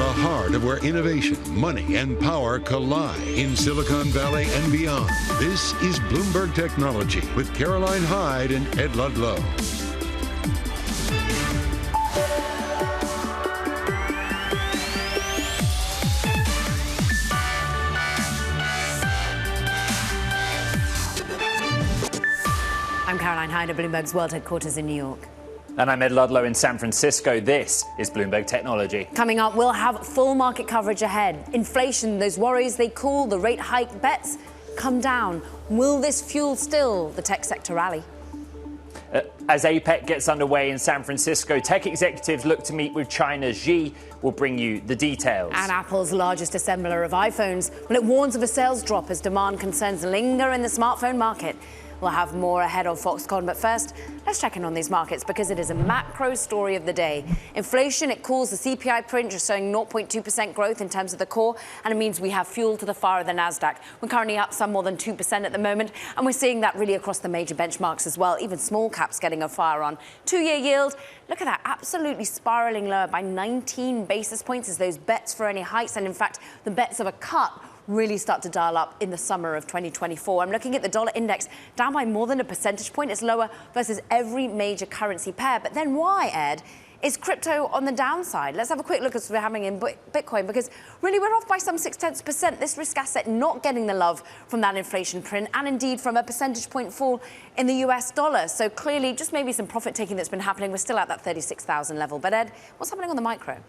the heart of where innovation, money, and power collide in Silicon Valley and beyond. This is Bloomberg Technology with Caroline Hyde and Ed Ludlow. I'm Caroline Hyde at Bloomberg's World Headquarters in New York. And I'm Ed Ludlow in San Francisco. This is Bloomberg Technology. Coming up, we'll have full market coverage ahead. Inflation, those worries they cool, the rate hike bets come down. Will this fuel still the tech sector rally? As APEC gets underway in San Francisco, tech executives look to meet with China's Xi. We'll bring you the details. And Apple's largest assembler of iPhones, well, it warns of a sales drop as demand concerns linger in the smartphone market. We'll have more ahead of Foxconn, but first, let's check in on these markets because it is a macro story of the day. Inflation, it cools the CPI print, just showing 0.2% growth in terms of the core, and it means we have fuel to the fire of the Nasdaq. We're currently up some more than 2% at the moment, and we're seeing that really across the major benchmarks as well, even small caps getting a fire on. Two-year yield, look at that, absolutely spiraling lower by 19 basis points as those bets for any hikes, and in fact, the bets of a cut really start to dial up in the summer of 2024. I'm looking at the dollar index down by more than a percentage point. It's lower versus every major currency pair. But then why, Ed, is crypto on the downside? Let's have a quick look at what's happening in Bitcoin, because really we're off by some 0.6%. This risk asset not getting the love from that inflation print and indeed from a percentage point fall in the US dollar. So clearly just maybe some profit taking that's been happening. We're still at that 36,000 level. But Ed, what's happening on the micro?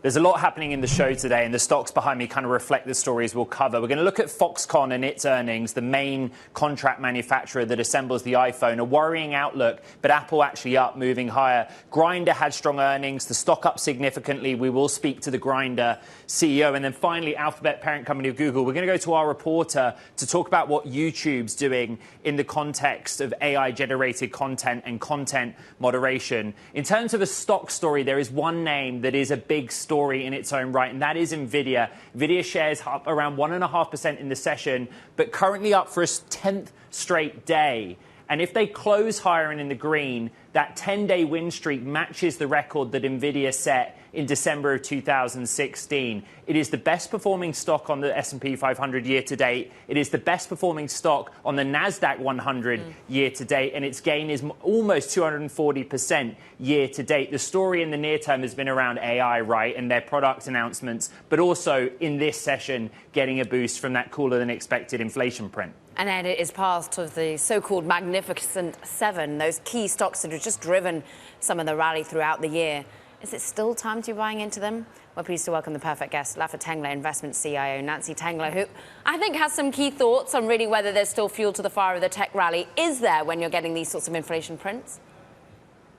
There's a lot happening in the show today, and the stocks behind me kind of reflect the stories we'll cover. We're going to look at Foxconn and its earnings, the main contract manufacturer that assembles the iPhone. A worrying outlook, but Apple actually up, moving higher. Grindr had strong earnings, the stock up significantly. We will speak to the Grindr CEO. And then finally, Alphabet, parent company of Google. We're going to go to our reporter to talk about what YouTube's doing in the context of AI-generated content and content moderation. In terms of a stock story, there is one name that is a big story in its own right, and that is Nvidia. Nvidia shares up around 1.5% in the session, but currently up for a 10th straight day. And if they close higher and in the green, that 10-day win streak matches the record that Nvidia set in December of 2016. It is the best performing stock on the S&P 500 year to date. It is the best performing stock on the NASDAQ 100 year to date, and its gain is almost 240% year to date. The story in the near term has been around AI, right, and their product announcements, but also in this session, getting a boost from that cooler than expected inflation print. And Ed, it is part of the so-called Magnificent Seven, those key stocks that have just driven some of the rally throughout the year. Is it still time to be buying into them? We're pleased to welcome the perfect guest, Lafa Tengler, Investment CIO, Nancy Tengler, who I think has some key thoughts on really whether there's still fuel to the fire of the tech rally. Is there when you're getting these sorts of inflation prints?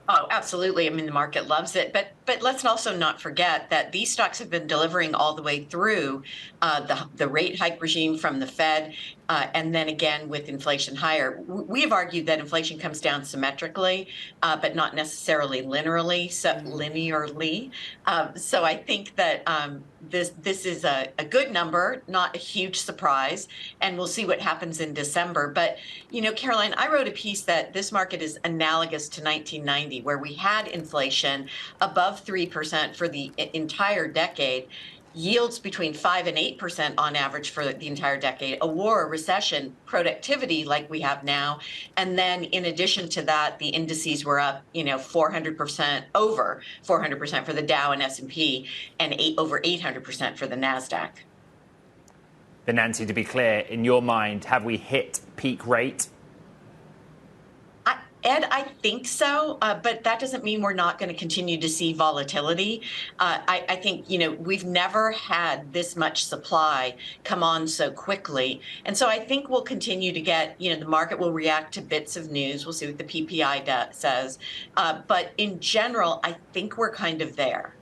Oh, absolutely. I mean, the market loves it. But let's also not forget that these stocks have been delivering all the way through the rate hike regime from the Fed. And then again, with inflation higher, we have argued that inflation comes down symmetrically, but not necessarily linearly. So I think that this is a good number, not a huge surprise, and we'll see what happens in December. But, you know, Caroline, I wrote a piece that this market is analogous to 1990, where we had inflation above 3% for the entire decade. Yields between 5 and 8% on average for the entire decade, a war, a recession, productivity like we have now. And then in addition to that, the indices were up, 400%, over 400% for the Dow and S&P, and over 800% for the NASDAQ. But Nancy, to be clear, in your mind, have we hit peak rate? Ed, I think so, but that doesn't mean we're not going to continue to see volatility. I think, we've never had this much supply come on so quickly. And so I think we'll continue to get, the market will react to bits of news. We'll see what the PPI says. But in general, I think we're kind of there.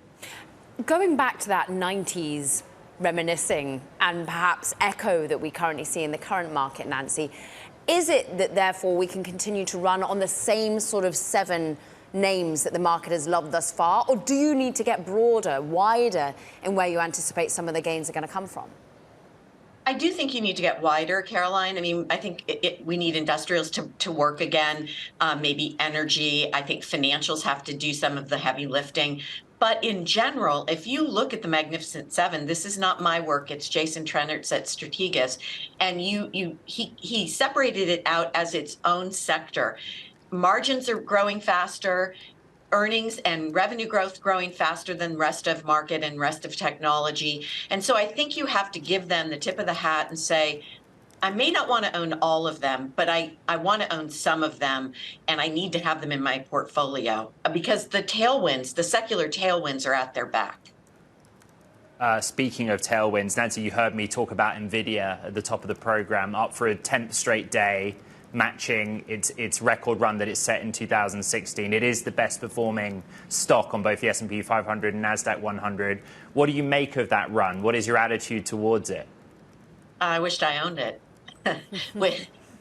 Going back to that 90s reminiscing and perhaps echo that we currently see in the current market, Nancy, is it that, therefore, we can continue to run on the same sort of 7 names that the market has loved thus far? Or do you need to get broader, wider in where you anticipate some of the gains are going to come from? I do think you need to get wider, Caroline. I mean, I think we need industrials to work again, maybe energy. I think financials have to do some of the heavy lifting. But in general, if you look at the Magnificent Seven, this is not my work, it's Jason Trennert's at Strategas, and he separated it out as its own sector. Margins are growing faster, earnings and revenue growth growing faster than rest of market and rest of technology. And so I think you have to give them the tip of the hat and say, I may not want to own all of them, but I want to own some of them, and I need to have them in my portfolio because the tailwinds, the secular tailwinds are at their back. Speaking of tailwinds, Nancy, you heard me talk about Nvidia at the top of the program, up for a 10th straight day, matching its record run that it set in 2016. It is the best performing stock on both the S&P 500 and NASDAQ 100. What do you make of that run? What is your attitude towards it? I wished I owned it.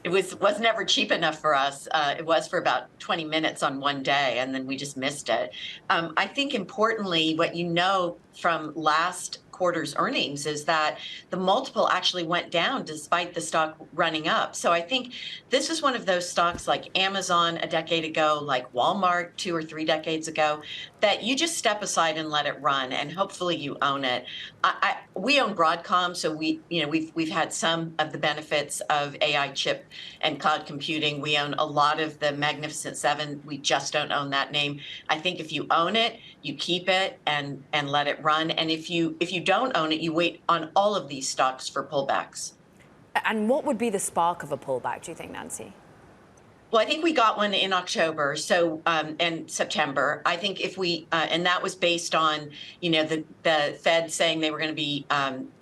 It was never cheap enough for us. It was for about 20 minutes on one day, and then we just missed it. I think importantly, what you know from last quarter's earnings is that the multiple actually went down despite the stock running up. So I think this is one of those stocks like Amazon a decade ago, like Walmart 2 or 3 decades ago, that you just step aside and let it run, and hopefully you own it. We own Broadcom, so we've had some of the benefits of AI chip and cloud computing. We own a lot of the Magnificent Seven. We just don't own that name. I think if you own it, you keep it and let it run. And if you don't own it, you wait on all of these stocks for pullbacks. And what would be the spark of a pullback, do you think, Nancy? Well, I think we got one in October, so and September. I think if we and that was based on the Fed saying they were going to be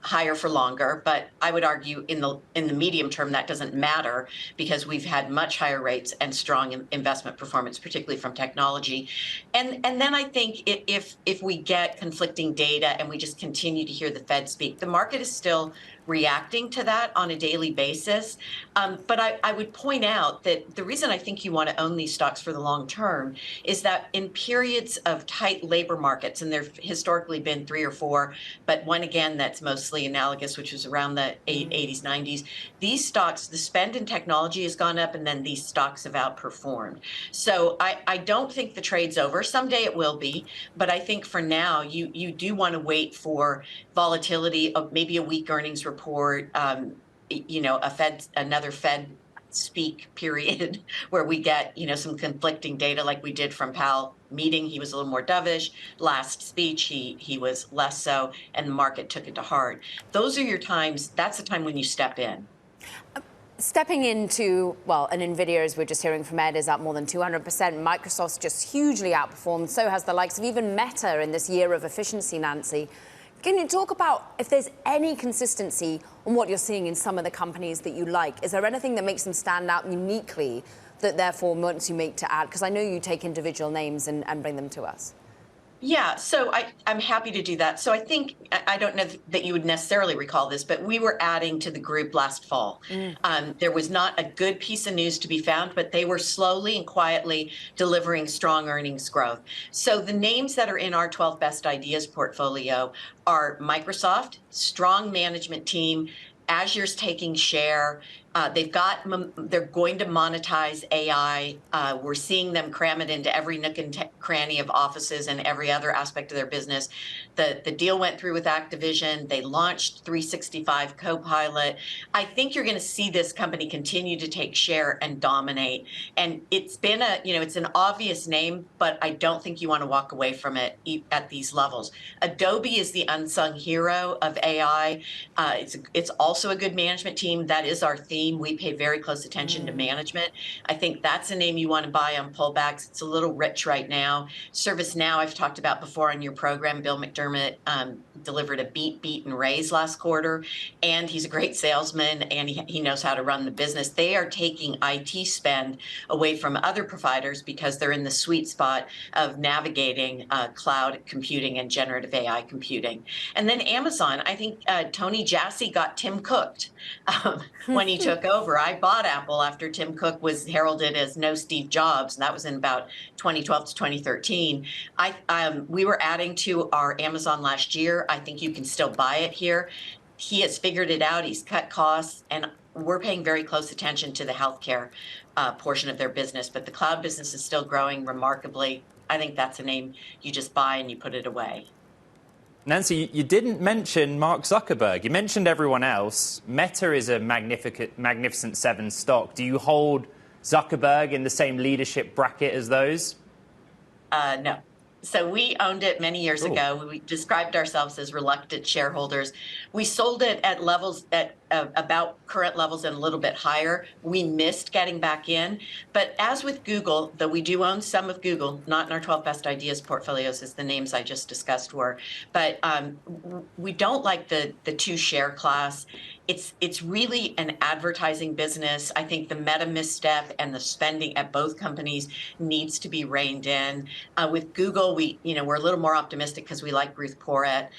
higher for longer. But I would argue in the medium term that doesn't matter because we've had much higher rates and strong investment performance, particularly from technology. And then I think if we get conflicting data and we just continue to hear the Fed speak, the market is still reacting to that on a daily basis. But I would point out that the reason I think you want to own these stocks for the long term is that in periods of tight labor markets, and there have historically been 3 or 4, but one again that's mostly analogous, which was around the 80s, 90s, these stocks, the spend in technology has gone up, and then these stocks have outperformed. So I don't think the trade's over. Someday it will be, but I think for now you do want to wait for volatility of maybe a weak earnings report, another Fed speak period where we get some conflicting data like we did from Powell meeting. He was a little more dovish. Last speech he was less so, and the market took it to heart. Those are your times. That's the time when you step in. Stepping into, well, an Nvidia, as we're just hearing from Ed, is up more than 200%. Microsoft's just hugely outperformed. So has the likes of even Meta in this year of efficiency, Nancy. Can you talk about if there's any consistency on what you're seeing in some of the companies that you like? Is there anything that makes them stand out uniquely that therefore wants you make to add? Because I know you take individual names and bring them to us. Yeah, so I'm happy to do that. So I think, I don't know that you would necessarily recall this, but we were adding to the group last fall. There was not a good piece of news to be found, but they were slowly and quietly delivering strong earnings growth. So the names that are in our 12 Best Ideas portfolio are Microsoft, strong management team, Azure's taking share. They're going to monetize AI. We're seeing them cram it into every nook and cranny of offices and every other aspect of their business. The deal went through with Activision. They launched 365 Copilot. I think you're going to see this company continue to take share and dominate. And it's been it's an obvious name, but I don't think you want to walk away from it at these levels. Adobe is the unsung hero of AI. It's also a good management team. That is our theme. We pay very close attention to management. I think that's a name you want to buy on pullbacks. It's a little rich right now. ServiceNow, I've talked about before on your program. Bill McDermott delivered a beat and raise last quarter, and he's a great salesman, and he knows how to run the business. They are taking IT spend away from other providers because they're in the sweet spot of navigating cloud computing and generative AI computing. And then Amazon, I think Tony Jassy got Tim cooked when he took over. I bought Apple after Tim Cook was heralded as no Steve Jobs, and that was in about 2012 to 2013. We were adding to our Amazon last year. I think you can still buy it here. He has figured it out. He's cut costs, and we're paying very close attention to the healthcare portion of their business. But the cloud business is still growing remarkably. I think that's a name you just buy and you put it away. Nancy, you didn't mention Mark Zuckerberg. You mentioned everyone else. Meta is a magnificent seven stock. Do you hold Zuckerberg in the same leadership bracket as those? No. So we owned it many years ago. We described ourselves as reluctant shareholders. We sold it at levels at about current levels and a little bit higher. We missed getting back in. But as with Google, though we do own some of Google, not in our 12 best ideas portfolios as the names I just discussed were, but we don't like the two share class. It's really an advertising business. I think the Meta misstep and the spending at both companies needs to be reined in. With Google, we're a little more optimistic because we like Ruth Porat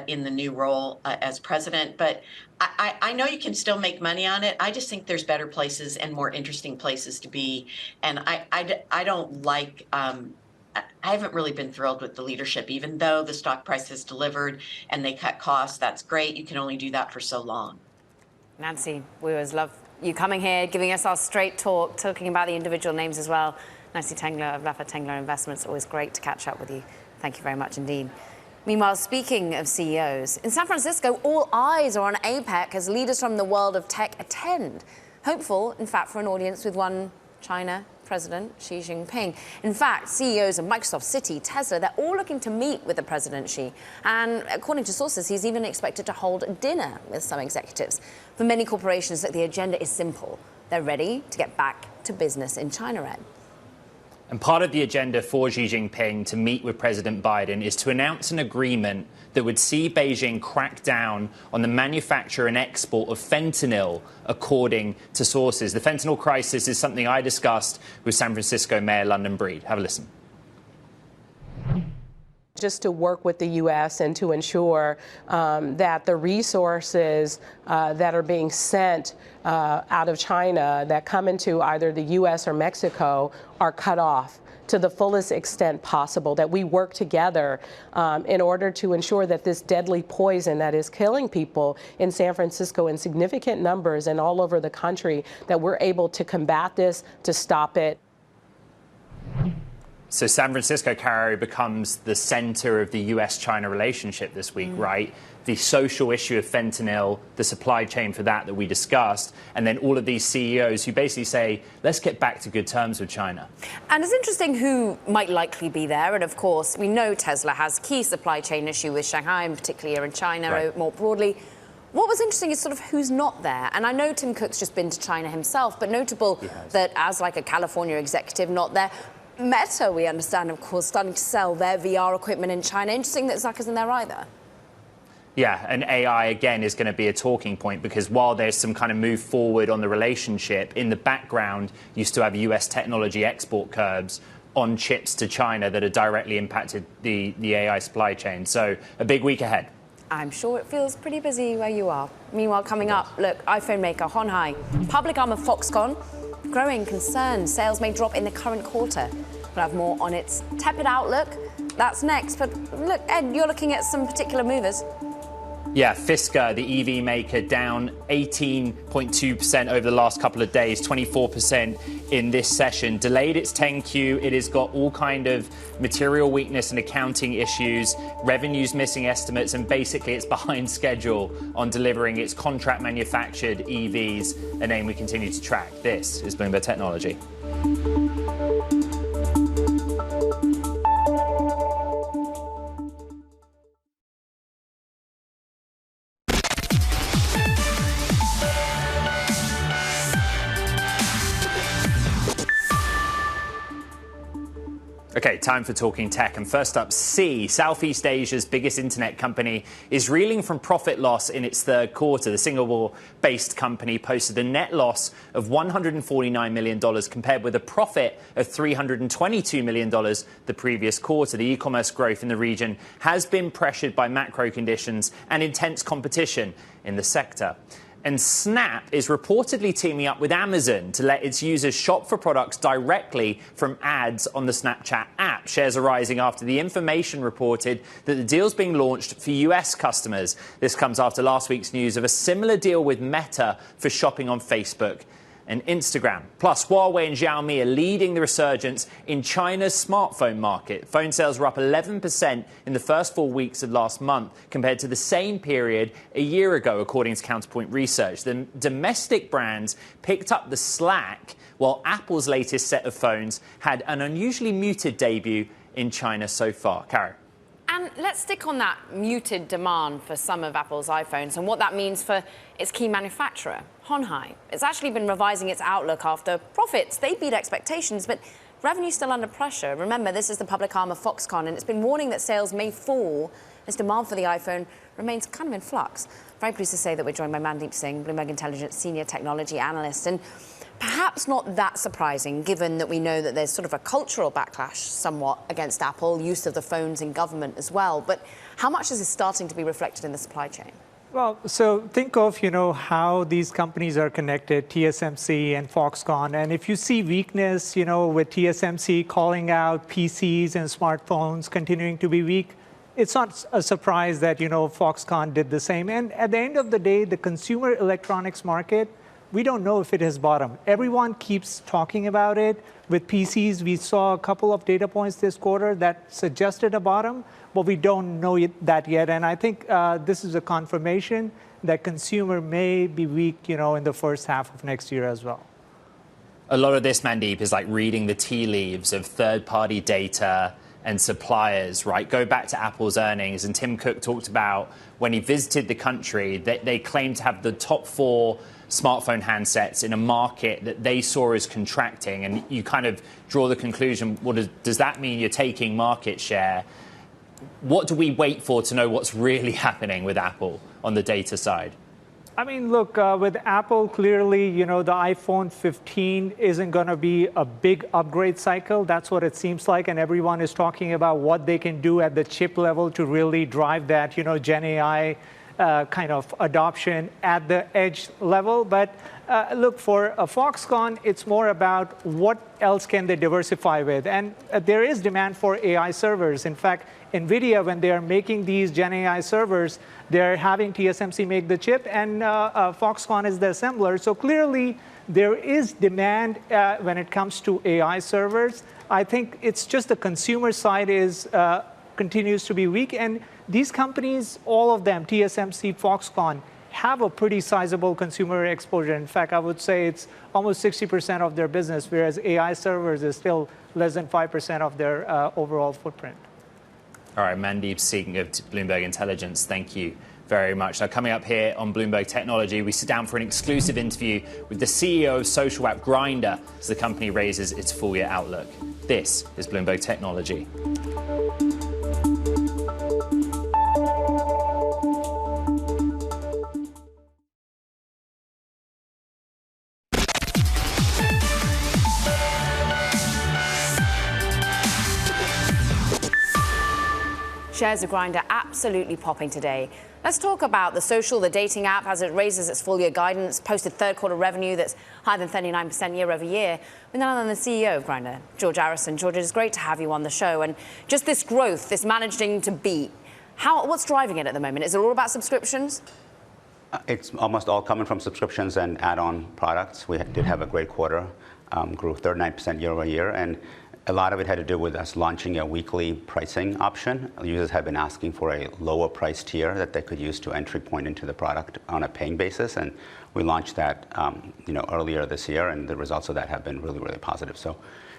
in the new role as president. But I know you can still make money on it. I just think there's better places and more interesting places to be. And I don't like. I haven't really been thrilled with the leadership, even though the stock price has delivered and they cut costs. That's great. You can only do that for so long. Nancy, we always love you coming here, giving us our straight talk, talking about the individual names as well. Nancy Tengler of Laffer Tengler Investments, always great to catch up with you. Thank you very much indeed. Meanwhile, speaking of CEOs, in San Francisco, all eyes are on APEC as leaders from the world of tech attend. Hopeful, in fact, for an audience with one China President Xi Jinping. In fact, CEOs of Microsoft, Citi, Tesla, they're all looking to meet with the President Xi. And according to sources, he's even expected to hold dinner with some executives. For many corporations, the agenda is simple. They're ready to get back to business in China, Ed. And part of the agenda for Xi Jinping to meet with President Biden is to announce an agreement that would see Beijing crack down on the manufacture and export of fentanyl, according to sources. The fentanyl crisis is something I discussed with San Francisco Mayor London Breed. Have a listen. Just to work with the U.S. and to ensure that the resources that are being sent out of China that come into either the U.S. or Mexico are cut off to the fullest extent possible, that we work together in order to ensure that this deadly poison that is killing people in San Francisco in significant numbers and all over the country, that we're able to combat this, to stop it. So San Francisco, Caro, becomes the center of the U.S.-China relationship this week, right? The social issue of fentanyl, the supply chain for that we discussed, and then all of these CEOs who basically say, let's get back to good terms with China. And it's interesting who might likely be there. And of course, we know Tesla has key supply chain issue with Shanghai, and particularly here in China more broadly. What was interesting is sort of who's not there. And I know Tim Cook's just been to China himself, but notable that as like a California executive not there. Meta, we understand, of course, starting to sell their VR equipment in China. Interesting that Zuck isn't there either. Yeah, and AI, again, is going to be a talking point because while there's some kind of move forward on the relationship, in the background, you still have US technology export curbs on chips to China that have directly impacted the AI supply chain. So a big week ahead. I'm sure it feels pretty busy where you are. Meanwhile, coming up, look, iPhone maker Hyde, public arm of Foxconn, growing concern sales may drop in the current quarter. We'll have more on its tepid outlook. That's next. But look, Ed, you're looking at some particular movers. Yeah, Fisker, the EV maker, down 18.2% over the last couple of days, 24% in this session. Delayed its 10Q. It has got all kind of material weakness and accounting issues, revenues missing estimates, and basically it's behind schedule on delivering its contract manufactured EVs, a name we continue to track. This is Bloomberg Technology. Okay, time for Talking Tech. And first up, Sea, Southeast Asia's biggest internet company, is reeling from profit loss in its third quarter. The Singapore-based company posted a net loss of $149 million compared with a profit of $322 million the previous quarter. The e-commerce growth in the region has been pressured by macro conditions and intense competition in the sector. And Snap is reportedly teaming up with Amazon to let its users shop for products directly from ads on the Snapchat app. Shares are rising after the information reported that the deal's being launched for US customers. This comes after last week's news of a similar deal with Meta for shopping on Facebook and Instagram. Plus, Huawei and Xiaomi are leading the resurgence in China's smartphone market. Phone sales were up 11% in the first 4 weeks of last month compared to the same period a year ago, according to Counterpoint Research. The domestic brands picked up the slack, while Apple's latest set of phones had an unusually muted debut in China so far. Caro. And let's stick on that muted demand for some of Apple's iPhones and what that means for its key manufacturer, Hyde. It's actually been revising its outlook after profits. They beat expectations, but revenue's still under pressure. Remember, this is the public arm of Foxconn, and it's been warning that sales may fall as demand for the iPhone remains kind of in flux. Very pleased to say that we're joined by Mandeep Singh, Bloomberg Intelligence Senior Technology Analyst. And perhaps not that surprising, given that we know that there's sort of a cultural backlash somewhat against Apple, use of the phones in government as well. But how much is this starting to be reflected in the supply chain? Well, so think of, how these companies are connected, TSMC and Foxconn. And if you see weakness, with TSMC calling out PCs and smartphones continuing to be weak, it's not a surprise that, Foxconn did the same. And at the end of the day, the consumer electronics market, we don't know if it has bottomed. Everyone keeps talking about it. With PCs, we saw a couple of data points this quarter that suggested a bottom, but we don't know that yet. And I think this is a confirmation that consumer may be weak, in the first half of next year as well. A lot of this, Mandeep, is like reading the tea leaves of third-party data and suppliers, right? Go back to Apple's earnings, and Tim Cook talked about when he visited the country that they claimed to have the top 4 smartphone handsets in a market that they saw as contracting. And you kind of draw the conclusion, well, does that mean you're taking market share? What do we wait for to know what's really happening with Apple on the data side? I mean, look, with Apple, clearly, the iPhone 15 isn't going to be a big upgrade cycle. That's what it seems like. And everyone is talking about what they can do at the chip level to really drive that, Gen AI kind of adoption at the edge level. But look, for Foxconn, it's more about what else can they diversify with. And there is demand for AI servers. In fact, Nvidia, when they are making these Gen AI servers, they're having TSMC make the chip, and Foxconn is the assembler. So clearly, there is demand when it comes to AI servers. I think it's just the consumer side continues to be weak. And these companies, all of them, TSMC, Foxconn, have a pretty sizable consumer exposure. In fact, I would say it's almost 60% of their business, whereas AI servers is still less than 5% of their overall footprint. All right, Mandeep Singh of Bloomberg Intelligence, thank you very much. Now, coming up here on Bloomberg Technology, we sit down for an exclusive interview with the CEO of social app Grindr as the company raises its full-year outlook. This is Bloomberg Technology. Shares of Grindr absolutely popping today. Let's talk about the social, the dating app, as it raises its full-year guidance, posted third-quarter revenue that's higher than 39% year-over-year. With none other than the CEO of Grindr, George Arison. George, it's great to have you on the show. And just this growth, this managing to beat, what's driving it at the moment? Is it all about subscriptions? It's almost all coming from subscriptions and add-on products. We did have a great quarter, grew 39% year-over-year. And a lot of it had to do with us launching a weekly pricing option. Users had been asking for a lower price tier that they could use to entry point into the product on a paying basis. And we launched that earlier this year, and the results of that have been really, really positive. So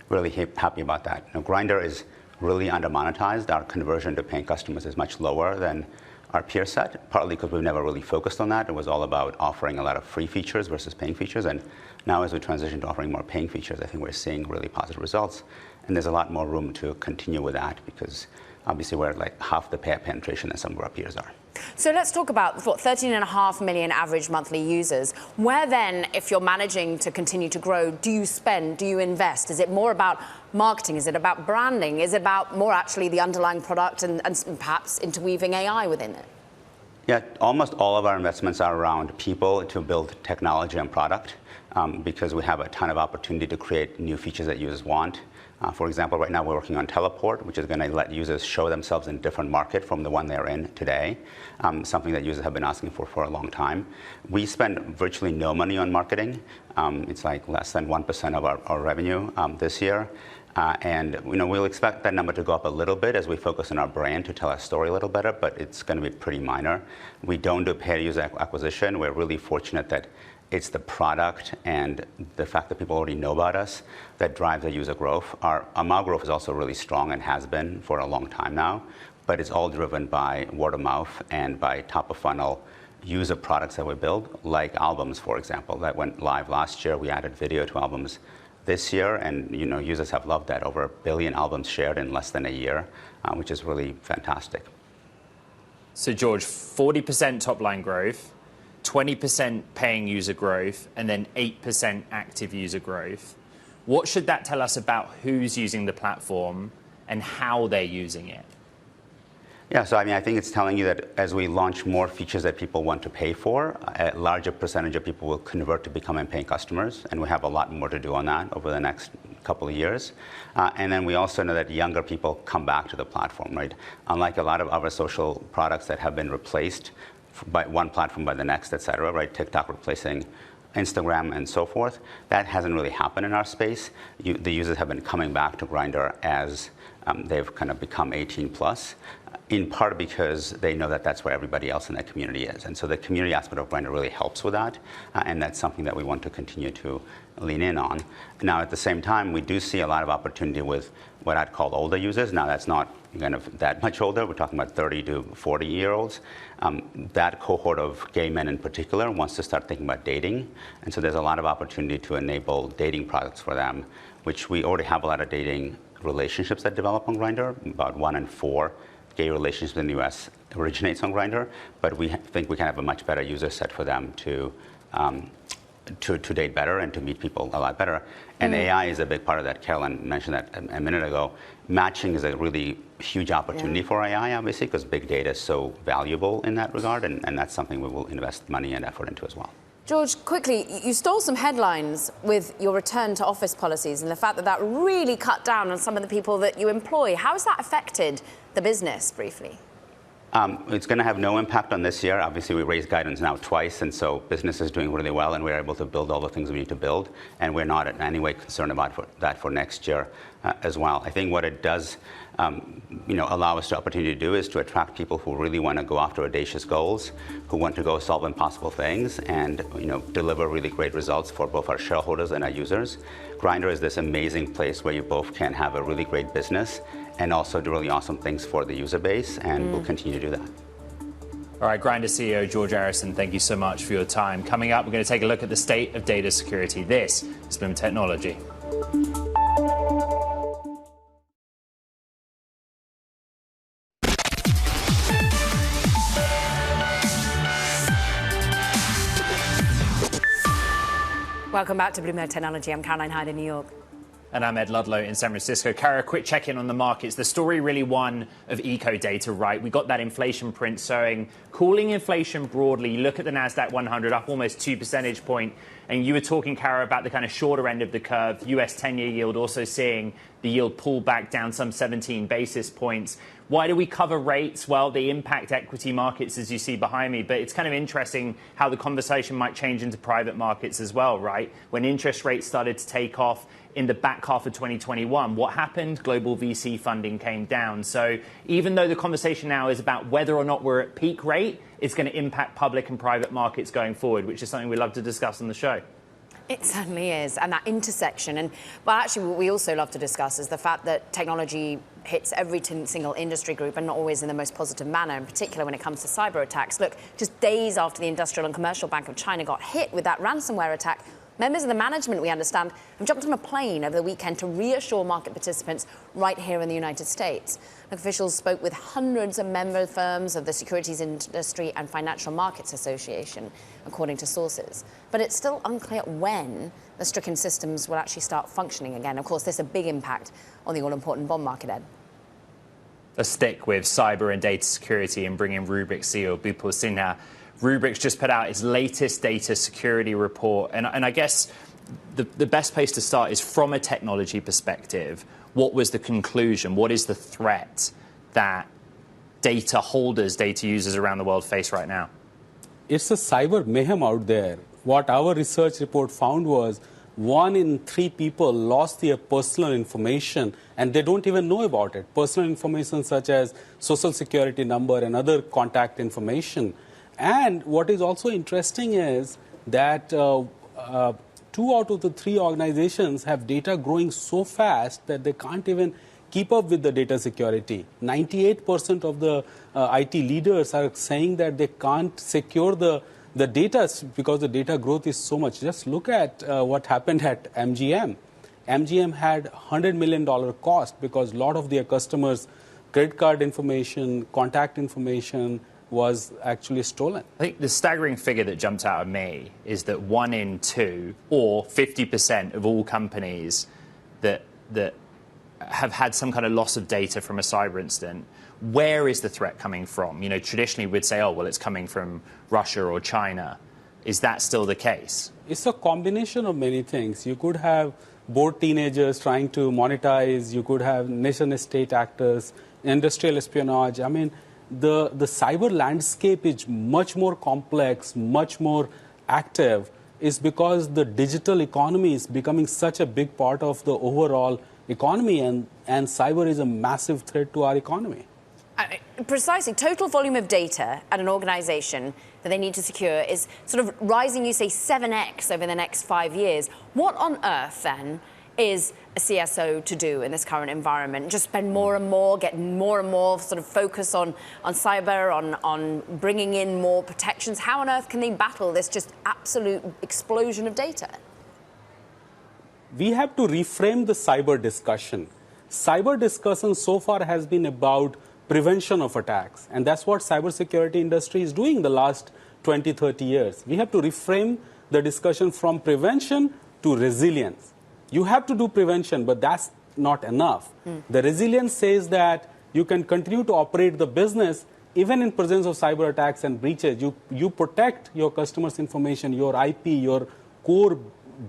really happy about that. Grindr is really under-monetized. Our conversion to paying customers is much lower than our peer set, partly because we've never really focused on that. It was all about offering a lot of free features versus paying features. And now as we transition to offering more paying features, I think we're seeing really positive results. And there's a lot more room to continue with that because obviously we're at like half the payer penetration that some of our peers are. So let's talk about 13.5 million average monthly users. Where then, if you're managing to continue to grow, do you spend, do you invest? Is it more about marketing? Is it about branding? Is it about more actually the underlying product and perhaps interweaving AI within it? Yeah, almost all of our investments are around people to build technology and product because we have a ton of opportunity to create new features that users want. For example, right now we're working on Teleport, which is going to let users show themselves in a different market from the one they're in today, something that users have been asking for a long time. We spend virtually no money on marketing. It's like less than 1% of our revenue this year. And we'll expect that number to go up a little bit as we focus on our brand to tell our story a little better, but it's going to be pretty minor. We don't do paid user acquisition. We're really fortunate that it's the product and the fact that people already know about us that drives the user growth. Our MAU growth is also really strong and has been for a long time now, but it's all driven by word of mouth and by top of funnel user products that we build, like albums, for example, that went live last year. We added video to albums this year, and users have loved that. Over 1 billion albums shared in less than a year, which is really fantastic. So George, 40% top line growth, 20% paying user growth, and then 8% active user growth. What should that tell us about who's using the platform and how they're using it? Yeah, so I think it's telling you that as we launch more features that people want to pay for, a larger percentage of people will convert to becoming paying customers, and we have a lot more to do on that over the next couple of years. And then we also know that younger people come back to the platform, right? Unlike a lot of other social products that have been replaced by one platform by the next, et cetera, right? TikTok replacing Instagram and so forth. That hasn't really happened in our space. The users have been coming back to Grindr as they've kind of become 18 plus, in part because they know that that's where everybody else in that community is. And so the community aspect of Grindr really helps with that, and that's something that we want to continue to lean in on. Now, at the same time, we do see a lot of opportunity with what I'd call older users. Now, that's not kind of that much older. We're talking about 30 to 40-year-olds. That cohort of gay men in particular wants to start thinking about dating. And so there's a lot of opportunity to enable dating products for them, which we already have a lot of dating relationships that develop on Grindr. About 1 in 4 gay relationships in the US originates on Grindr, but we think we can have a much better user set for them to date better and to meet people a lot better. And AI is a big part of that. Caroline mentioned that a minute ago. Matching is a really huge opportunity for AI, obviously, because big data is so valuable in that regard, and that's something we will invest money and effort into as well. George, quickly, you stole some headlines with your return to office policies and the fact that that really cut down on some of the people that you employ. How has that affected the business, briefly? It's going to have no impact on this year. Obviously, we raised guidance now twice, and so business is doing really well, and we're able to build all the things we need to build, and we're not in any way concerned about that for next year as well. I think what it does allow us the opportunity to do is to attract people who really want to go after audacious goals, who want to go solve impossible things, and deliver really great results for both our shareholders and our users. Grindr is this amazing place where you both can have a really great business and also do really awesome things for the user base, and we'll continue to do that. All right, Grindr CEO George Arison, thank you so much for your time. Coming up, we're going to take a look at the state of data security. This is Bloomberg Technology. Welcome back to Bloomberg Technology. I'm Caroline Hyde in New York. And I'm Ed Ludlow in San Francisco. Kara, a quick check-in on the markets. The story really one of eco data, right? We got that inflation print showing cooling inflation broadly. You look at the NASDAQ 100 up almost 2 percentage points. And you were talking, Kara, about the kind of shorter end of the curve. US 10-year yield also seeing the yield pull back down some 17 basis points. Why do we cover rates? Well, they impact equity markets, as you see behind me. But it's kind of interesting how the conversation might change into private markets as well, right? When interest rates started to take off in the back half of 2021, what happened? Global VC funding came down. So even though the conversation now is about whether or not we're at peak rate, it's going to impact public and private markets going forward, which is something we love to discuss on the show. It certainly is, and that intersection. And well, actually, what we also love to discuss is the fact that technology hits every single industry group, and not always in the most positive manner, in particular when it comes to cyber attacks. Look, just days after the Industrial and Commercial Bank of China got hit with that ransomware attack, members of the management, we understand, have jumped on a plane over the weekend to reassure market participants right here in the United States. Officials spoke with hundreds of member firms of the Securities Industry and Financial Markets Association, according to sources. But it's still unclear when the stricken systems will actually start functioning again. Of course, there's a big impact on the all-important bond market, Ed. Let's stick with cyber and data security and bring in Rubrik CEO Bipul Sinha. Rubrik's just put out its latest data security report. And I guess the best place to start is from a technology perspective. What was the conclusion? What is the threat that data holders, data users around the world face right now? It's a cyber mayhem out there. What our research report found was 1 in 3 people lost their personal information and they don't even know about it. Personal information such as social security number and other contact information. And what is also interesting is that 2 out of the 3 organizations have data growing so fast that they can't even keep up with the data security. 98% of the IT leaders are saying that they can't secure the data because the data growth is so much. Just look at what happened at MGM. MGM had $100 million cost because a lot of their customers' credit card information, contact information was actually stolen. I think the staggering figure that jumped out at me is that 1 in 2, or 50% of all companies that have had some kind of loss of data from a cyber incident. Where is the threat coming from? You know, traditionally we'd say, oh, well, it's coming from Russia or China. Is that still the case? It's a combination of many things. You could have bored teenagers trying to monetize. You could have nation-state actors, industrial espionage. I mean, the cyber landscape is much more complex, much more active, is because the digital economy is becoming such a big part of the overall economy, and cyber is a massive threat to our economy. Precisely. Total volume of data at an organization that they need to secure is sort of rising, you say, 7x over the next 5 years. What on earth, then, is a CSO to do in this current environment? Just spend more and more, get more and more sort of focus on cyber, on bringing in more protections? How on earth can they battle this just absolute explosion of data? We have to reframe the cyber discussion. Cyber discussion so far has been about prevention of attacks, and that's what cybersecurity industry is doing the last 20, 30 years. We have to reframe the discussion from prevention to resilience. You have to do prevention, but that's not enough. The resilience says that you can continue to operate the business even in presence of cyber attacks and breaches. You protect your customers' information, your IP, your core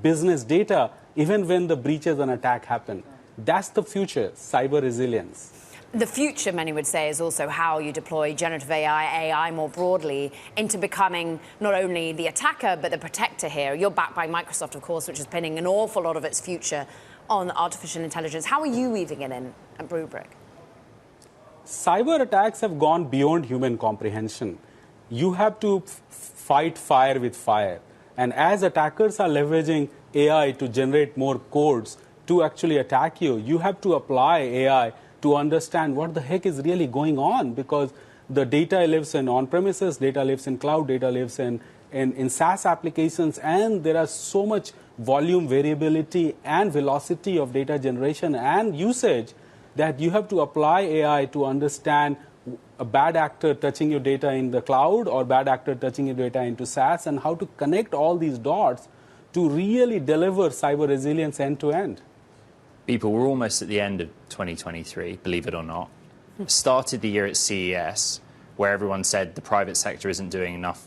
business data, even when the breaches and attack happen. That's the future, cyber resilience. The future, many would say, is also how you deploy generative AI more broadly into becoming not only the attacker, but the protector here. You're backed by Microsoft, of course, which is pinning an awful lot of its future on artificial intelligence. How are you weaving it in at Bloomberg? Cyber attacks have gone beyond human comprehension. You have to fight fire with fire. And as attackers are leveraging AI to generate more codes to actually attack you, you have to apply AI to understand what the heck is really going on, because the data lives in on-premises, data lives in cloud, data lives in SaaS applications, and there are so much volume variability and velocity of data generation and usage that you have to apply AI to understand a bad actor touching your data in the cloud or bad actor touching your data into SaaS, and how to connect all these dots to really deliver cyber resilience end to end. People, we're almost at the end of 2023, believe it or not. Started the year at CES, where everyone said the private sector isn't doing enough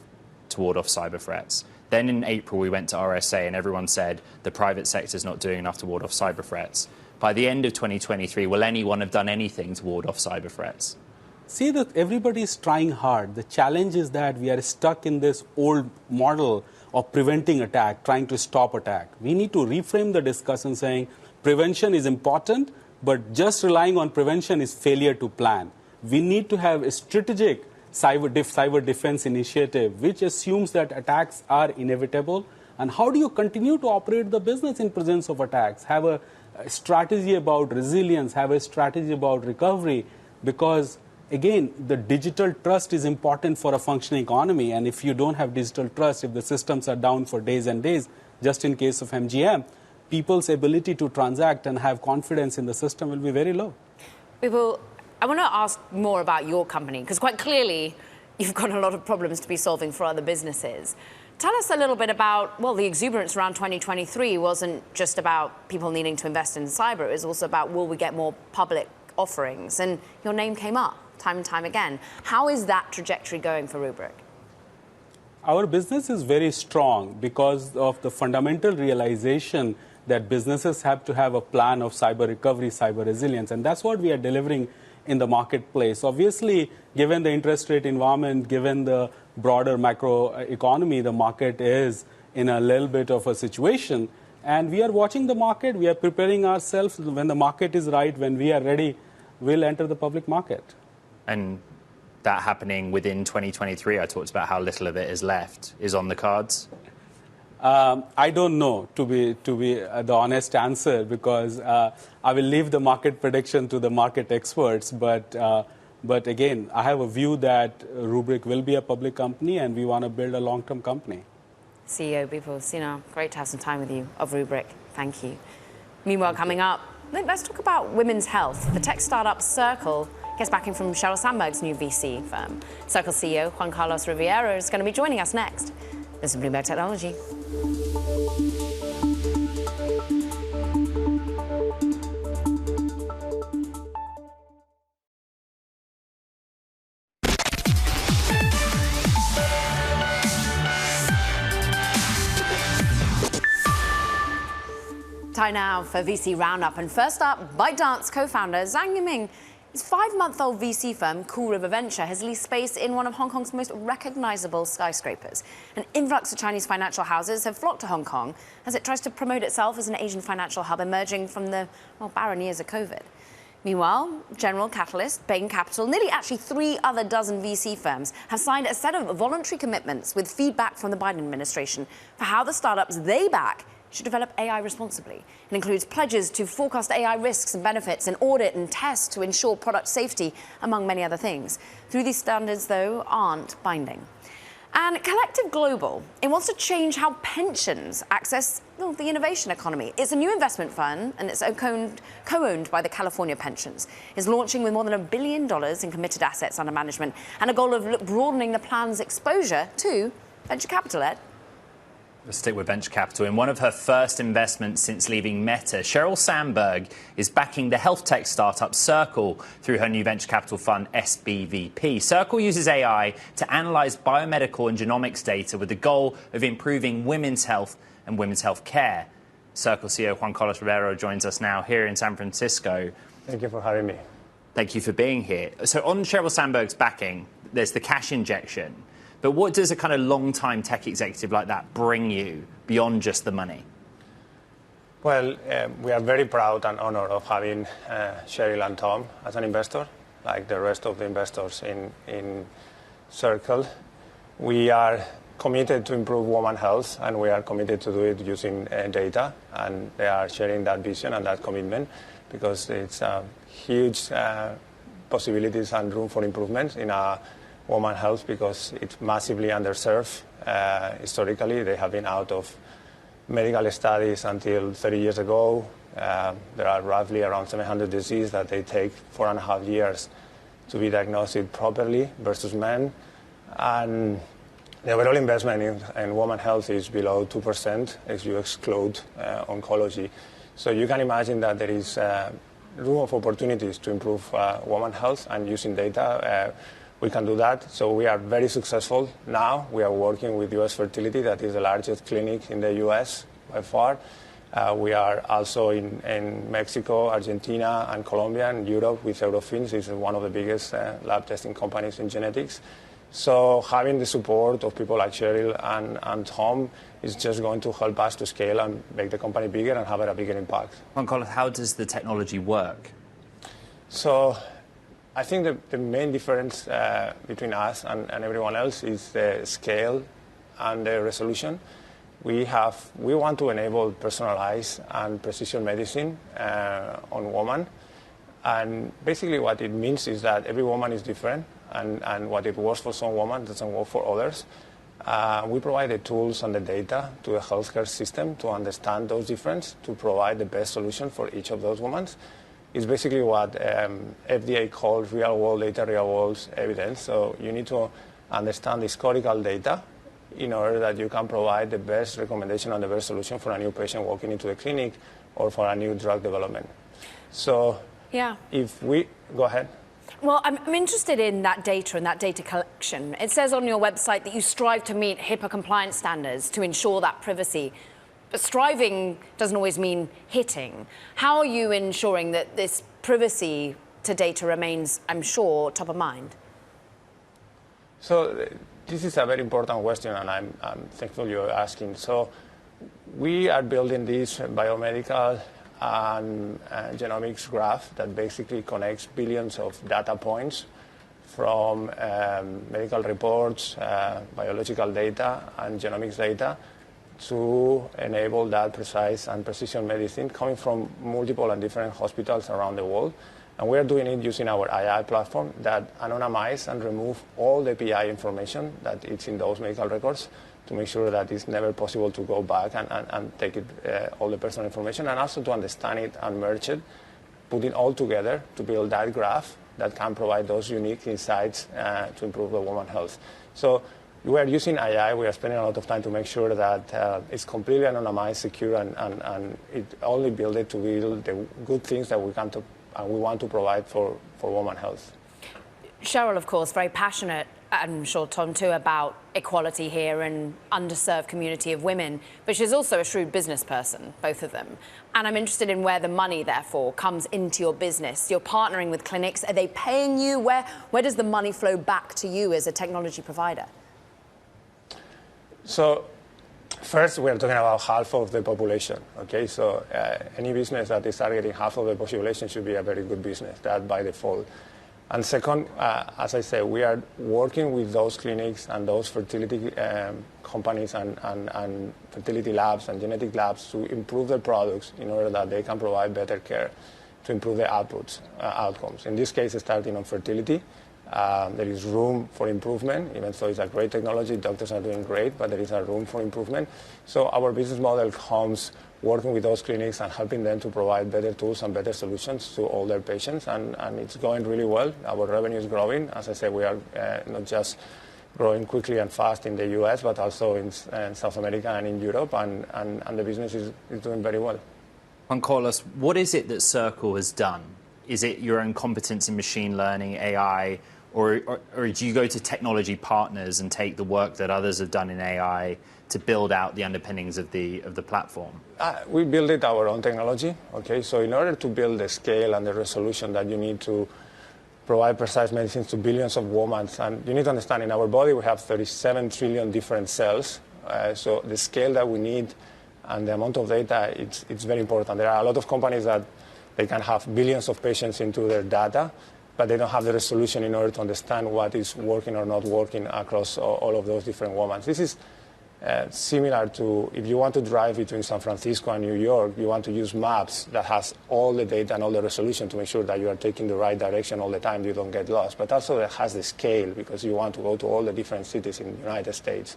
to ward off cyber threats. Then in April, we went to RSA, and everyone said the private sector is not doing enough to ward off cyber threats. By the end of 2023, will anyone have done anything to ward off cyber threats? See, that everybody is trying hard. The challenge is that we are stuck in this old model of preventing attack, trying to stop attack. We need to reframe the discussion saying, prevention is important, but just relying on prevention is failure to plan. We need to have a strategic cyber defense initiative, which assumes that attacks are inevitable. And how do you continue to operate the business in presence of attacks? Have a strategy about resilience, have a strategy about recovery, because, again, the digital trust is important for a functioning economy. And if you don't have digital trust, if the systems are down for days and days, just in case of MGM, people's ability to transact and have confidence in the system will be very low. I want to ask more about your company, because quite clearly you've got a lot of problems to be solving for other businesses. Tell us a little bit about, well, the exuberance around 2023 wasn't just about people needing to invest in cyber. It was also about, will we get more public offerings? And your name came up time and time again. How is that trajectory going for Rubrik? Our business is very strong because of the fundamental realization that businesses have to have a plan of cyber recovery, cyber resilience, and that's what we are delivering in the marketplace. Obviously, given the interest rate environment, given the broader macro economy, the market is in a little bit of a situation, and we are watching the market. We are preparing ourselves. When the market is right, when we are ready, we'll enter the public market. And that happening within 2023, I talked about how little of it is left, is on the cards? I don't know, to be the honest answer, because I will leave the market prediction to the market experts. But again, I have a view that Rubrik will be a public company, and we want to build a long-term company. CEO Bipul Sinha, great to have some time with you of Rubrik. Thank you. Meanwhile, coming up, let's talk about women's health. The tech startup Circle gets backing from Sheryl Sandberg's new VC firm. Circle CEO Juan Carlos Riviero is going to be joining us next. This is Bloomberg Technology. Time now for VC Roundup. And first up, ByteDance co-founder Zhang Yiming. His 5-month-old VC firm, Cool River Venture, has leased space in one of Hong Kong's most recognizable skyscrapers. An influx of Chinese financial houses have flocked to Hong Kong as it tries to promote itself as an Asian financial hub emerging from the, barren years of COVID. Meanwhile, General Catalyst, Bain Capital, nearly actually 3 other dozen VC firms have signed a set of voluntary commitments with feedback from the Biden administration for how the startups they back should develop AI responsibly. It includes pledges to forecast AI risks and benefits and audit and test to ensure product safety, among many other things. These standards, though, aren't binding. And Collective Global, it wants to change how pensions access the innovation economy. It's a new investment fund, and it's co-owned by the California Pensions. It's launching with more than $1 billion in committed assets under management and a goal of broadening the plan's exposure to venture capital, Ed. Let's stick with venture capital. In one of her first investments since leaving Meta, Sheryl Sandberg is backing the health tech startup Circle through her new venture capital fund, SBVP. Circle uses AI to analyze biomedical and genomics data with the goal of improving women's health and women's health care. Circle CEO Juan Carlos Riviero joins us now here in San Francisco. Thank you for having me. Thank you for being here. So on Sheryl Sandberg's backing, there's the cash injection. But what does a kind of long-time tech executive like that bring you beyond just the money? Well, we are very proud and honored of having Sheryl and Tom as an investor, like the rest of the investors in Circle. We are committed to improve women's health, and we are committed to do it using data. And they are sharing that vision and that commitment because it's huge possibilities and room for improvement in our women's health because it's massively underserved. Historically, they have been out of medical studies until 30 years ago. There are roughly around 700 diseases that they take 4.5 years to be diagnosed properly versus men. And the overall investment in women's health is below 2% if you exclude oncology. So you can imagine that there is room of opportunities to improve women's health, and using data, we can do that. So we are very successful now. We are working with U.S. Fertility, that is the largest clinic in the U.S. by far. We are also in Mexico, Argentina, and Colombia, and Europe with Eurofins. It's one of the biggest lab testing companies in genetics. So having the support of people like Sheryl and Tom is just going to help us to scale and make the company bigger and have a bigger impact. Juan Carlos, how does the technology work? So I think the main difference between us and everyone else is the scale and the resolution. We want to enable personalized and precision medicine on women. And basically what it means is that every woman is different, and what it works for some women doesn't work for others. We provide the tools and the data to the healthcare system to understand those differences, to provide the best solution for each of those women. It's basically what FDA calls real-world data, real-world evidence. So you need to understand the historical data in order that you can provide the best recommendation and the best solution for a new patient walking into the clinic or for a new drug development. So yeah. if we... Go ahead. Well, I'm interested in that data and that data collection. It says on your website that you strive to meet HIPAA compliance standards to ensure that privacy. But striving doesn't always mean hitting. How are you ensuring that this privacy to data remains, I'm sure, top of mind? So this is a very important question, and I'm thankful you're asking. So we are building this biomedical and genomics graph that basically connects billions of data points from medical reports, biological data, and genomics data to enable that precise and precision medicine coming from multiple and different hospitals around the world. And we're doing it using our AI platform that anonymize and remove all the API information that is in those medical records to make sure that it's never possible to go back and take it, all the personal information, and also to understand it and merge it, put it all together to build that graph that can provide those unique insights to improve the woman's health. So we are using AI. We are spending a lot of time to make sure that it's completely anonymized, secure, and it only built it to build the good things that we want to provide for women's health. Cheryl, of course, very passionate, I'm sure Tom too, about equality here and underserved community of women, but she's also a shrewd business person, both of them. And I'm interested in where the money, therefore, comes into your business. You're partnering with clinics. Are they paying you? Where does the money flow back to you as a technology provider? So first, we're talking about half of the population, okay? So any business that is targeting half of the population should be a very good business, that by default. And second, as I said, we are working with those clinics and those fertility companies and fertility labs and genetic labs to improve their products in order that they can provide better care to improve the outcomes. In this case, starting on fertility. There is room for improvement, even though it's a great technology. Doctors are doing great, but there is a room for improvement. So our business model comes working with those clinics and helping them to provide better tools and better solutions to all their patients, and it's going really well. Our revenue is growing. As I said, we are not just growing quickly and fast in the US, but also in South America and in Europe, and the business is doing very well. Juan Carlos, what is it that Circle has done? Is it your own competence in machine learning, AI, or do you go to technology partners and take the work that others have done in AI to build out the underpinnings of the platform? We built our own technology. Okay, so in order to build the scale and the resolution that you need to provide precise medicines to billions of women, and you need to understand, in our body we have 37 trillion different cells. So the scale that we need and the amount of data, it's very important. There are a lot of companies that they can have billions of patients into their data, but they don't have the resolution in order to understand what is working or not working across all of those different women. This is similar to if you want to drive between San Francisco and New York, you want to use maps that has all the data and all the resolution to make sure that you are taking the right direction all the time, you don't get lost. But also it has the scale because you want to go to all the different cities in the United States.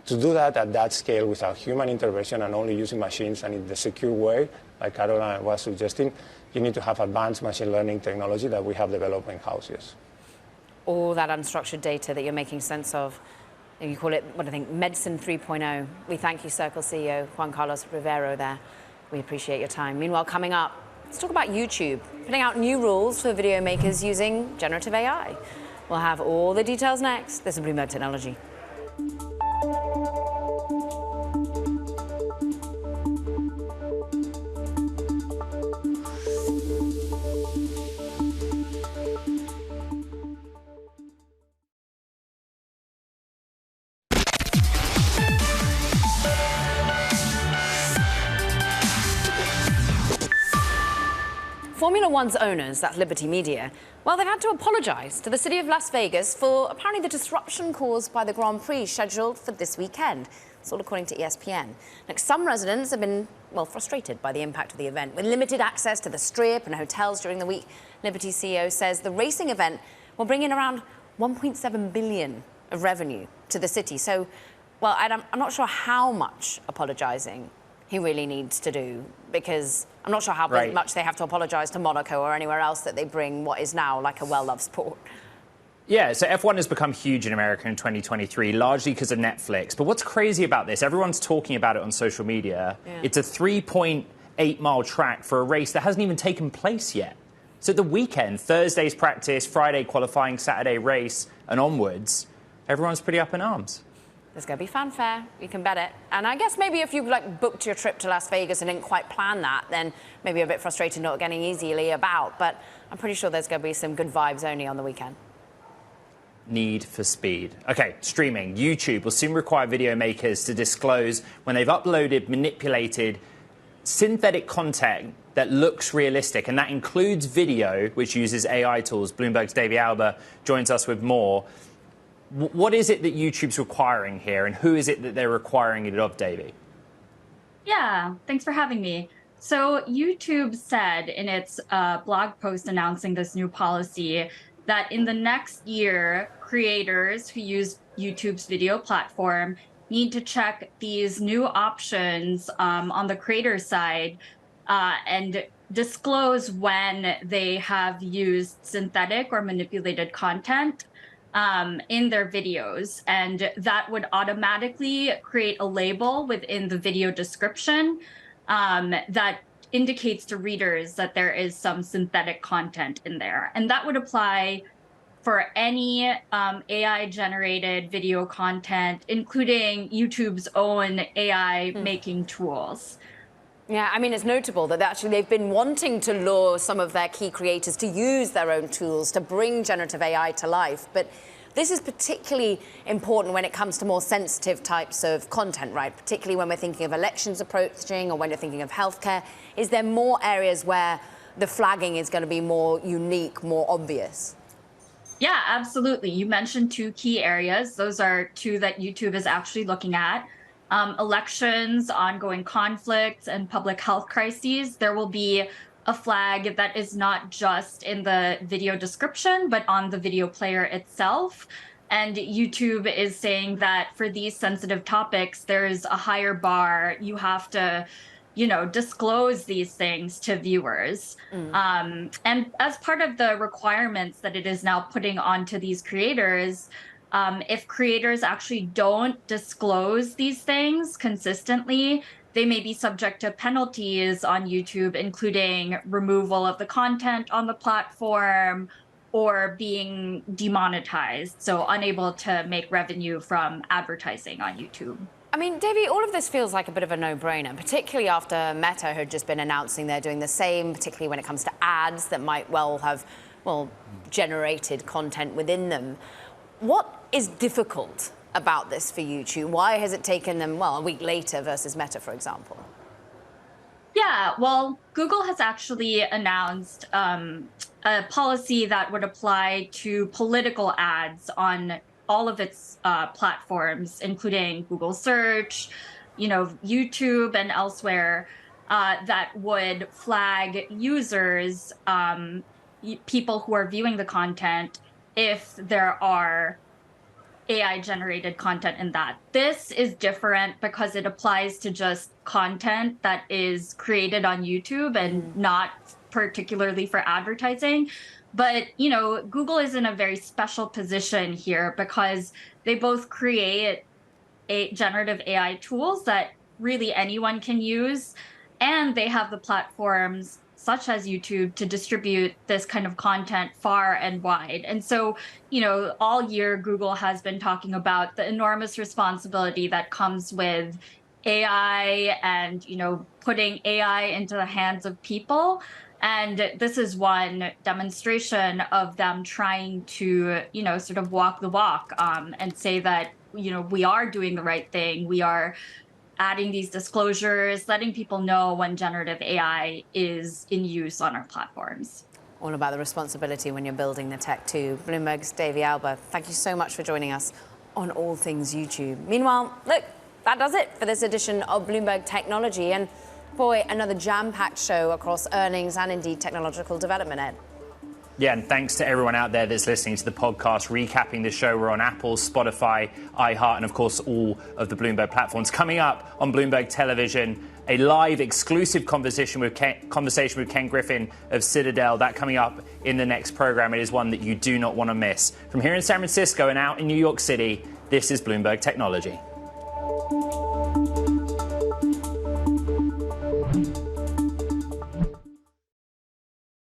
To do that at that scale without human intervention and only using machines and in the secure way, like Caroline was suggesting, you need to have advanced machine learning technology that we have developed in-house, yes. All that unstructured data that you're making sense of, you call it, what I think, Medicine 3.0. We thank you, Circle CEO Juan Carlos Rivero there. We appreciate your time. Meanwhile, coming up, let's talk about YouTube, putting out new rules for video makers using generative AI. We'll have all the details next. This is Bloomberg Technology. Formula One's owners, that's Liberty Media, well, they've had to apologise to the city of Las Vegas for apparently the disruption caused by the Grand Prix scheduled for this weekend. It's all according to ESPN. Now, some residents have been, well, frustrated by the impact of the event. With limited access to the Strip and hotels during the week, Liberty CEO says the racing event will bring in around $1.7 billion of revenue to the city. So, well, I'm not sure how much apologising he really needs to do, because I'm not sure how much they have to apologise to Monaco or anywhere else that they bring what is now like a well-loved sport. Yeah, so F1 has become huge in America in 2023, largely because of Netflix. But what's crazy about this, everyone's talking about it on social media. Yeah. It's a 3.8-mile track for a race that hasn't even taken place yet. So the weekend, Thursday's practice, Friday qualifying, Saturday race, and onwards, everyone's pretty up in arms. There's going to be fanfare. You can bet it. And I guess maybe if you booked your trip to Las Vegas and didn't quite plan that, then maybe a bit frustrated not getting easily about. But I'm pretty sure there's going to be some good vibes only on the weekend. Need for speed. Okay, streaming. YouTube will soon require video makers to disclose when they've uploaded manipulated synthetic content that looks realistic, and that includes video, which uses AI tools. Bloomberg's Davey Alba joins us with more. What is it that YouTube's requiring here, and who is it that they're requiring it of, Davey? Yeah, thanks for having me. So YouTube said in its blog post announcing this new policy that in the next year, creators who use YouTube's video platform need to check these new options on the creator side and disclose when they have used synthetic or manipulated content in their videos. And that would automatically create a label within the video description that indicates to readers that there is some synthetic content in there. And that would apply for any AI-generated video content, including YouTube's own AI-making tools. Yeah, I mean, it's notable that actually they've been wanting to lure some of their key creators to use their own tools to bring generative AI to life. But this is particularly important when it comes to more sensitive types of content, right? Particularly when we're thinking of elections approaching or when you're thinking of healthcare. Is there more areas where the flagging is going to be more unique, more obvious? Yeah, absolutely. You mentioned two key areas. Those are two that YouTube is actually looking at. Elections, ongoing conflicts, and public health crises. There will be a flag that is not just in the video description, but on the video player itself. And YouTube is saying that for these sensitive topics, there's a higher bar. You have to, disclose these things to viewers. And as part of the requirements that it is now putting onto these creators, if creators actually don't disclose these things consistently, they may be subject to penalties on YouTube, including removal of the content on the platform or being demonetized, so unable to make revenue from advertising on YouTube. I mean, Davey, all of this feels like a bit of a no-brainer, particularly after Meta had just been announcing they're doing the same, particularly when it comes to ads that might well have, generated content within them. What is difficult about this for YouTube? Why has it taken them, a week later versus Meta, for example? Yeah, well, Google has actually announced a policy that would apply to political ads on all of its platforms, including Google Search, YouTube and elsewhere, that would flag users, people who are viewing the content, if there are AI-generated content in that. This is different because it applies to just content that is created on YouTube and not particularly for advertising. But, Google is in a very special position here because they both create generative AI tools that really anyone can use, and they have the platforms such as YouTube to distribute this kind of content far and wide. And so, all year Google has been talking about the enormous responsibility that comes with AI and, putting AI into the hands of people. And this is one demonstration of them trying to, sort of walk the walk and say that, we are doing the right thing. We are adding these disclosures, letting people know when generative AI is in use on our platforms. All about the responsibility when you're building the tech too. Bloomberg's Davey Alba, thank you so much for joining us on All Things YouTube. Meanwhile, look, that does it for this edition of Bloomberg Technology. And boy, another jam-packed show across earnings and indeed technological development, Ed. Yeah, and thanks to everyone out there that's listening to the podcast, recapping the show. We're on Apple, Spotify, iHeart, and of course, all of the Bloomberg platforms. Coming up on Bloomberg Television, a live exclusive conversation with Ken Griffin of Citadel. That coming up in the next program. It is one that you do not want to miss. From here in San Francisco and out in New York City, this is Bloomberg Technology.